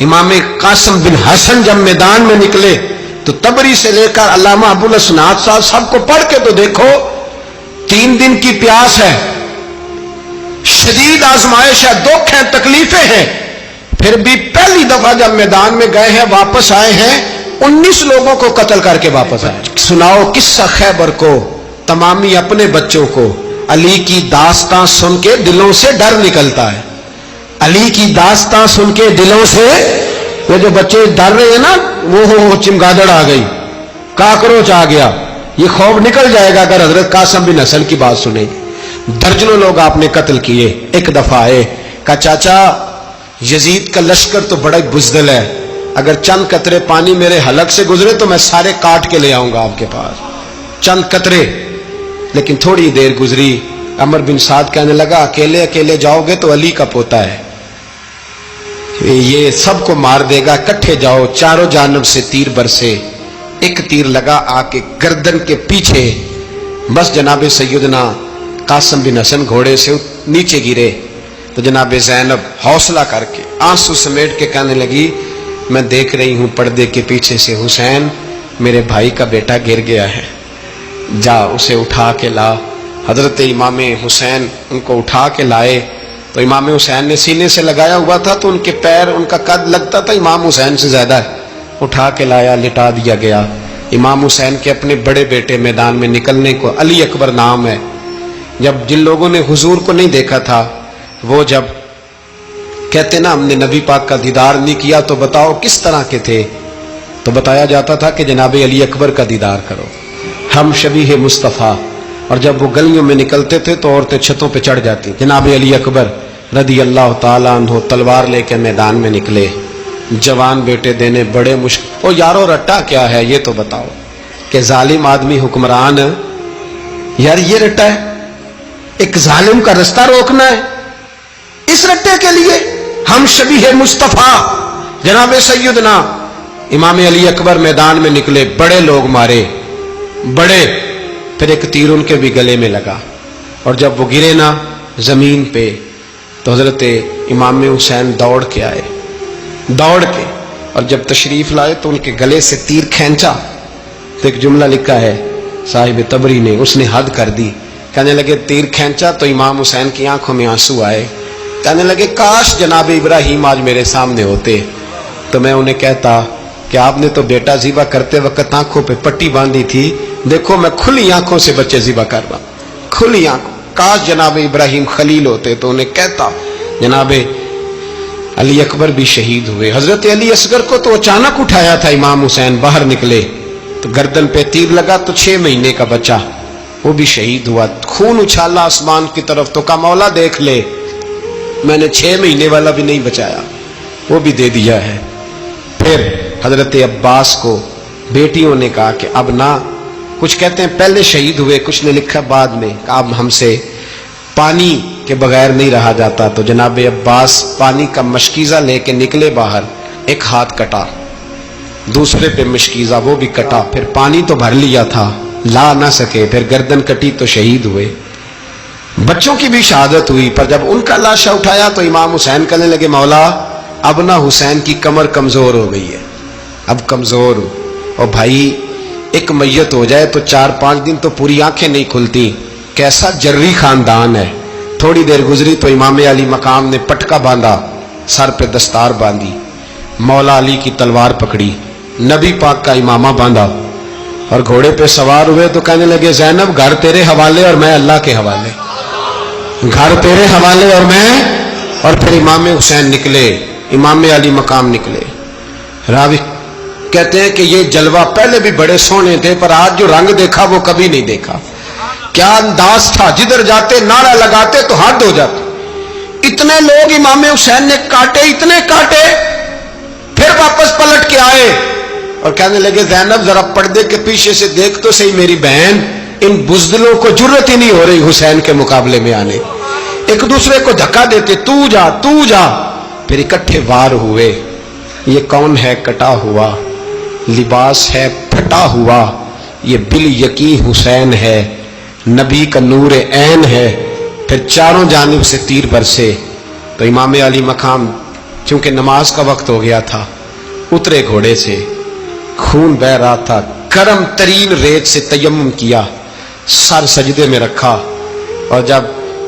امام قاسم بن حسن جب میدان میں نکلے تو تبری سے لے کر علامہ ابو الاسناد صاحب سب کو پڑھ کے تو دیکھو، 3 دن کی پیاس ہے، شدید آزمائش ہے، دکھ ہے، تکلیفیں ہیں، پھر بھی پہلی دفعہ جب میدان میں گئے ہیں واپس آئے ہیں 19 لوگوں کو قتل کر کے واپس آئے. سناؤ قصہ خیبر کو، تمامی اپنے بچوں کو. علی کی داستان سن کے دلوں سے ڈر نکلتا ہے. علی کی داستان سن کے دلوں سے، وہ جو بچے ڈر رہے ہیں نا، وہ چمگادڑ آ گئی، کاکروچ آ گیا، یہ خوف نکل جائے گا اگر حضرت قاسم بن حسن کی بات سنیں. درجنوں لوگ آپ نے قتل کیے. ایک دفعہ آئے، کہا چاچا یزید کا لشکر تو بڑا بزدل ہے، اگر چند قطرے پانی میرے حلق سے گزرے تو میں سارے کاٹ کے لے آؤں گا آپ کے پاس، چند قطرے. لیکن تھوڑی دیر گزری، عمر بن سعد کہنے لگا اکیلے اکیلے جاؤ گے تو علی کا پوتا ہے، یہ سب کو مار دے گا، کٹھے جاؤ. چاروں جانب سے تیر برسے، ایک تیر لگا آ کے گردن کے پیچھے، بس جناب سیدنا قاسم بن حسن گھوڑے سے نیچے گرے. تو جناب زینب حوصلہ کر کے آنسو سمیٹ کے کہنے لگی میں دیکھ رہی ہوں پردے کے پیچھے سے حسین میرے بھائی کا بیٹا گر گیا ہے، جا اسے اٹھا کے لا. حضرت امام حسین ان کو اٹھا کے لائے تو امام حسین نے سینے سے لگایا ہوا تھا تو ان کے پیر، ان کا قد لگتا تھا امام حسین سے زیادہ ہے، اٹھا کے لایا، لٹا دیا گیا۔ امام حسین کے اپنے بڑے بیٹے میدان میں نکلنے کو، علی اکبر نام ہے، جب جن لوگوں نے حضور کو نہیں دیکھا تھا وہ جب کہتے نا ہم نے نبی پاک کا دیدار نہیں کیا تو بتاؤ کس طرح کے تھے، تو بتایا جاتا تھا کہ جناب علی اکبر کا دیدار کرو، ہم شبیہ مصطفیٰ۔ اور جب وہ گلیوں میں نکلتے تھے تو عورتیں چھتوں پہ چڑھ جاتی۔ جناب علی اکبر رضی اللہ تعالیٰ عنہ تلوار لے کے میدان میں نکلے، جوان بیٹے دینے بڑے مشکل۔ او یارو رٹا کیا ہے یہ تو بتاؤ، کہ ظالم آدمی حکمران، یار یہ رٹا ہے، ایک ظالم کا رستہ روکنا ہے، اس رٹے کے لیے ہم شبیہ مصطفیٰ جناب سیدنا امام علی اکبر میدان میں نکلے، بڑے لوگ مارے، بڑے، پھر ایک تیر ان کے بھی گلے میں لگا، اور جب وہ گرے نا زمین پہ تو حضرت امام حسین دوڑ کے آئے، دوڑ کے، اور جب تشریف لائے تو ان کے گلے سے تیر کھینچا تو ایک جملہ لکھا ہے صاحب تبری نے، اس نے حد کر دی، کہنے لگے تیر کھینچا تو امام حسین کی آنکھوں میں آنسو آئے، کہنے لگے کاش جناب ابراہیم آج میرے سامنے ہوتے تو میں انہیں کہتا کہ آپ نے تو بیٹا ذبح کرتے وقت آنکھوں پہ پٹی باندھی تھی، دیکھو میں کھلی آنکھوں سے بچے ذبح کر رہا ہوں، کھلی آنکھوں، کاش جناب ابراہیم خلیل ہوتے تو انہیں کہتا۔ جناب علی اکبر بھی شہید ہوئے۔ حضرت علی اصغر کو تو اچانک اٹھایا تھا امام حسین، باہر نکلے تو گردن پہ تیر لگا تو 6 مہینے کا بچہ وہ بھی شہید ہوا، خون اچھالا آسمان کی طرف تو کہا مولا دیکھ لے میں نے 6 مہینے والا بھی نہیں بچایا، وہ بھی دے دیا ہے۔ پھر حضرت عباس کو بیٹیوں نے کہا کہ اب نہ، کچھ کہتے ہیں پہلے شہید ہوئے، کچھ نے لکھا بعد میں، کہ اب ہم سے پانی کے بغیر نہیں رہا جاتا، تو جناب عباس پانی کا مشکیزہ لے کے نکلے باہر، ایک ہاتھ کٹا، دوسرے پہ مشکیزہ وہ بھی کٹا، پھر پانی تو بھر لیا تھا لا نہ سکے، پھر گردن کٹی تو شہید ہوئے۔ بچوں کی بھی شہادت ہوئی، پر جب ان کا لاشا اٹھایا تو امام حسین کہنے لگے مولا اب نہ حسین کی کمر کمزور ہو گئی ہے، اب کمزور ہو، اور بھائی ایک میت ہو جائے تو 4-5 دن تو پوری آنکھیں نہیں کھلتی، کیسا جری خاندان ہے۔ تھوڑی دیر گزری تو امام علی مقام نے پٹکا باندھا، سر پہ دستار باندھی، مولا علی کی تلوار پکڑی، نبی پاک کا امامہ باندھا اور گھوڑے پہ سوار ہوئے تو کہنے لگے زینب گھر تیرے حوالے اور میں اللہ کے حوالے، گھر تیرے حوالے اور میں، اور پھر امام حسین نکلے، امام علی مقام نکلے۔ راوی کہتے ہیں کہ یہ جلوہ پہلے بھی بڑے سونے تھے پر آج جو رنگ دیکھا وہ کبھی نہیں دیکھا، کیا انداز تھا، جدھر جاتے نعرہ لگاتے تو حد ہو جاتے، اتنے لوگ امام حسین نے کاٹے، اتنے کاٹے، پھر واپس پلٹ کے آئے اور کہنے لگے زینب ذرا پردے کے پیچھے سے دیکھ تو صحیح میری بہن، ان بزدلوں کو جرت ہی نہیں ہو رہی حسین کے مقابلے میں آنے، ایک دوسرے کو دھکا دیتے، تو جا تو جا، پھر اکٹھے وار ہوئے۔ یہ کون ہے کٹا ہوا، لباس ہے پھٹا ہوا، یہ بال یقین حسین ہے، نبی کا نور عین ہے۔ پھر چاروں جانب سے تیر برسے تو امام علی مقام چونکہ نماز کا وقت ہو گیا تھا، اترے گھوڑے سے، خون بہ رہا تھا، گرم ترین ریت سے تیمم کیا، سر سجدے میں رکھا، اور جب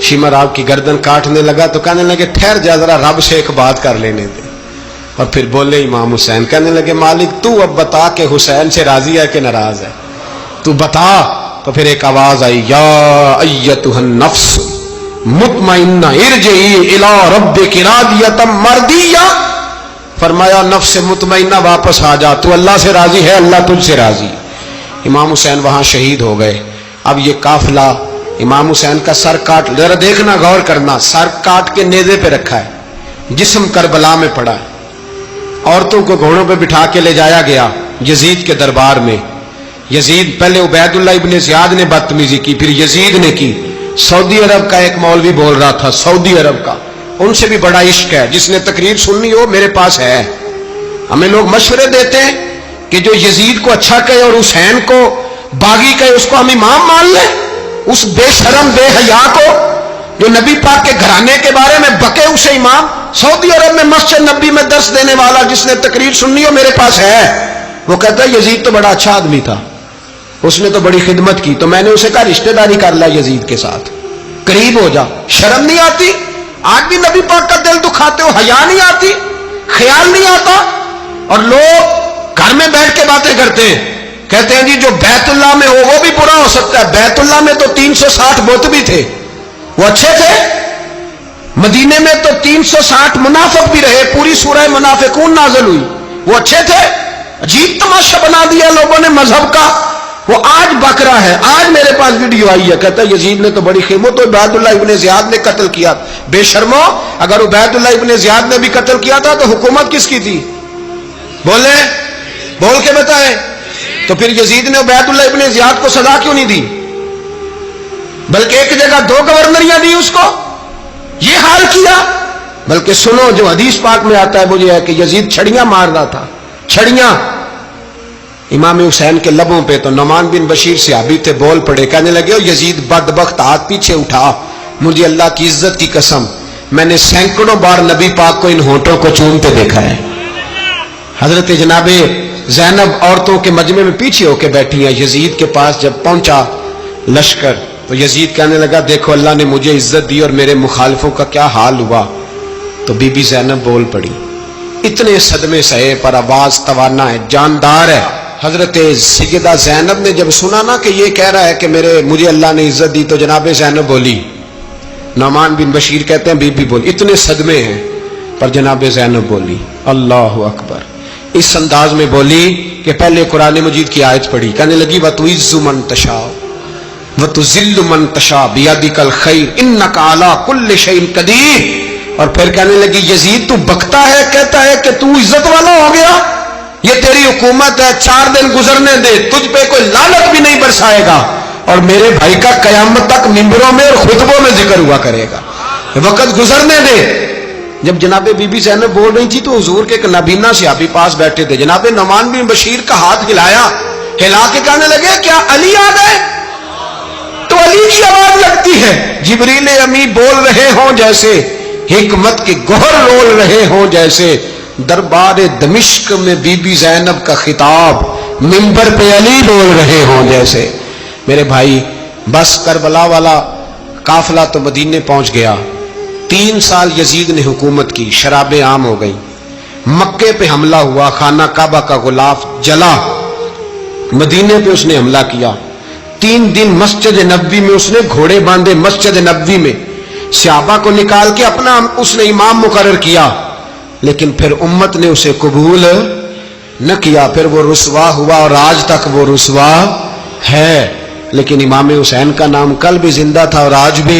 شمر آپ کی گردن کاٹنے لگا تو کہنے لگے ٹھہر جا ذرا رب سے ایک بات کر لینے دے، اور پھر بولے امام حسین، کہنے لگے مالک تو اب بتا کہ حسین سے راضی ہے کہ ناراض ہے، تو بتا۔ تو پھر ایک آواز آئی، یا ایتھا النفس مطمئنہ ارجعی الی ربک راضیۃ مرضیہ، فرمایا نفس مطمئنہ واپس آ جا، تو اللہ سے راضی ہے، اللہ تجھ سے راضی۔ امام حسین وہاں شہید ہو گئے۔ اب یہ قافلہ امام حسین کا سر کاٹ، ذرا دیکھنا غور کرنا، سر کاٹ کے نیزے پہ رکھا ہے، جسم کربلا میں پڑا ہے، عورتوں کو گھوڑوں پہ بٹھا کے لے جایا گیا یزید کے دربار میں۔ یزید پہلے عبید اللہ ابن زیاد نے بدتمیزی کی، پھر یزید نے کی۔ سعودی عرب کا ایک مولوی بول رہا تھا، سعودی عرب کا، ان سے بھی بڑا عشق ہے، جس نے تقریر سننی ہو میرے پاس ہے۔ ہمیں لوگ مشورے دیتے ہیں کہ جو یزید کو اچھا کہے اور حسین کو باغی کہے اس کو ہم امام مان لیں، اس بے شرم بے حیا کو جو نبی پاک کے گھرانے کے بارے میں بکے اسے امام۔ سعودی عرب میں مسجد نبی میں درس دینے والا جس نے تقریر سننی ہو میرے پاس ہے، وہ کہتا ہے یزید تو بڑا اچھا آدمی تھا، اس نے تو بڑی خدمت کی، تو میں نے اسے کہا رشتہ داری کر لا یزید کے ساتھ، قریب ہو جا، شرم نہیں آتی؟ آج بھی نبی پاک کا دل دکھاتے ہو، حیا نہیں آتی، خیال نہیں آتا؟ اور لوگ گھر میں بیٹھ کے باتیں کرتے ہیں، کہتے ہیں جی جو بیت اللہ میں ہو وہ بھی برا ہو سکتا ہے۔ بیت اللہ میں تو 360 بت بھی تھے، وہ اچھے تھے۔ مدینے میں تو 360 منافق بھی رہے، پوری سورہ منافقون نازل ہوئی، وہ اچھے تھے۔ عجیب تماشا بنا دیا لوگوں نے مذہب کا۔ وہ آج بکرا ہے، آج میرے پاس ویڈیو آئی ہے، کہتا ہے یزید نے تو بڑی خدمت، تو عبید اللہ ابن زیاد نے قتل کیا۔ بے شرمو، اگر عبید اللہ ابن زیاد نے بھی قتل کیا تھا تو حکومت کس کی تھی؟ بولے، بول کے بتائیں۔ تو پھر یزید نے عبید اللہ ابن زیاد کو سزا کیوں نہیں دی، بلکہ ایک جگہ 2 گورنریاں دی اس کو؟ یہ حال کیا۔ بلکہ سنو، جو حدیث پاک میں آتا ہے وہ یہ ہے کہ یزید چھڑیاں مار رہا تھا، چھڑیاں امام حسین کے لبوں پہ۔ تو نعمان بن بشیر صحابی تھے، بول پڑے، کہنے لگے او یزید بدبخت، ہاتھ پیچھے اٹھا، مجھے اللہ کی عزت کی قسم میں نے سینکڑوں بار نبی پاک کو ان ہونٹوں کو چومتے دیکھا ہے۔ حضرت جناب زینب عورتوں کے مجمع میں پیچھے ہو کے بیٹھی ہیں۔ یزید کے پاس جب پہنچا لشکر تو یزید کہنے لگا دیکھو اللہ نے مجھے عزت دی اور میرے مخالفوں کا کیا حال ہوا۔ تو بی بی زینب بول پڑی، اتنے صدمے سہے پر آواز توانا ہے، جاندار ہے۔ حضرت سیدہ زینب نے جب سنا نا کہ یہ کہہ رہا ہے کہ مجھے اللہ نے عزت دی، تو جناب زینب بولی، نعمان بن بشیر کہتے ہیں بی بی بولی، اتنے صدمے ہیں پر جناب زینب بولی اللہ اکبر، اس انداز میں بولی کہ پہلے قرآن مجید کی آیت پڑھی، کہنے لگی وَتُعِزُّ مَن تَشَاءُ وَتُذِلُّ مَن تَشَاءُ بِيَدِكَ الْخَيْرُ إِنَّكَ عَلَىٰ كُلِّ شَيْءٍ قَدِيرٌ۔ اور پھر کہنے لگی یزید تو بکتا ہے، کہتا ہے کہ تو عزت والا ہو گیا، یہ تیری حکومت ہے، 4 دن گزرنے دے، تجھ پہ کوئی لعنت بھی نہیں برسائے گا، اور میرے بھائی کا قیامت تک ممبروں میں اور خطبوں میں ذکر ہوا کرے گا، وقت گزرنے دے۔ جب جناب بی بی زینب بول رہی تھی تو حضور کے ایک نابینا صحابی پاس بیٹھے تھے، جناب نعمان بن بشیر کا ہاتھ ہلایا، ہلا کے کہنے لگے کیا علی آ گئے؟ تو علی کی آواز لگتی ہے، جبریل امی بول رہے ہوں جیسے، حکمت کے گوہر رول رہے ہوں جیسے، دربار دمشق میں بی بی زینب کا خطاب، منبر پہ علی بول رہے ہوں جیسے۔ میرے بھائی بس کربلا والا قافلہ تو مدینے پہنچ گیا، 3 سال یزید نے حکومت کی، شرابیں عام ہو گئی، مکے پہ حملہ ہوا، خانہ کعبہ کا غلاف جلا، مدینے پہ اس نے حملہ کیا، 3 دن مسجد نبوی میں اس نے گھوڑے باندھے، مسجد نبوی میں صحابہ کو نکال کے اپنا اس نے امام مقرر کیا، لیکن پھر امت نے اسے قبول نہ کیا، پھر وہ رسوا ہوا اور آج تک وہ رسوا ہے۔ لیکن امام حسین کا نام کل بھی زندہ تھا اور آج بھی